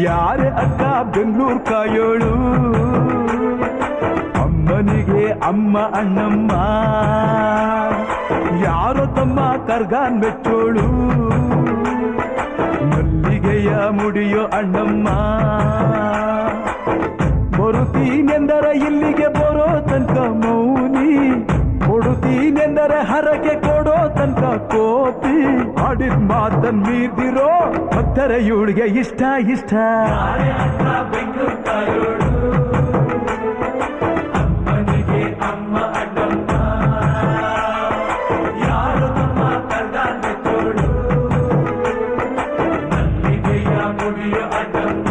ಯಾರೇ ಅಕ್ಕ ಬೆಂಗಳೂರು ಕಾಯೋಳು ಅಮ್ಮನಿಗೆ ಅಮ್ಮ ಅಣ್ಣಮ್ಮ ಯಾರೋ ತಮ್ಮ ಕರ್ಗಾನ್ ಮೆಚ್ಚೋಳು ಮಲ್ಲಿಗೆಯ ಮುಡಿಯೋ ಅಣ್ಣಮ್ಮ ಬರುತ್ತೀನೆಂದರೆ ಇಲ್ಲಿಗೆ ಬರೋ ತನಕ ಮೌನಿ ಕೊಡುತ್ತೀನೆಂದರೆ ಹರಕೆ ಕೊಡೋ ತನಕ ಕೋತಿ ಆಡಿದ ಮಾತನ್ ಮೀದಿರೋ ಭಕ್ತರ ಇವಳಿಗೆ ಇಷ್ಟ ಇಷ್ಟ ಅಮ್ಮನಿಗೆ ಅಮ್ಮ ಅಣ್ಣಮ್ಮ ಯಾರು ತಮ್ಮ ಕರ್ಗಾನ್ ಮೆಚ್ಚೋಳು ಮಲ್ಲಿಗೆಯ ಮುಡಿಯೋ ಅಣ್ಣಮ್ಮ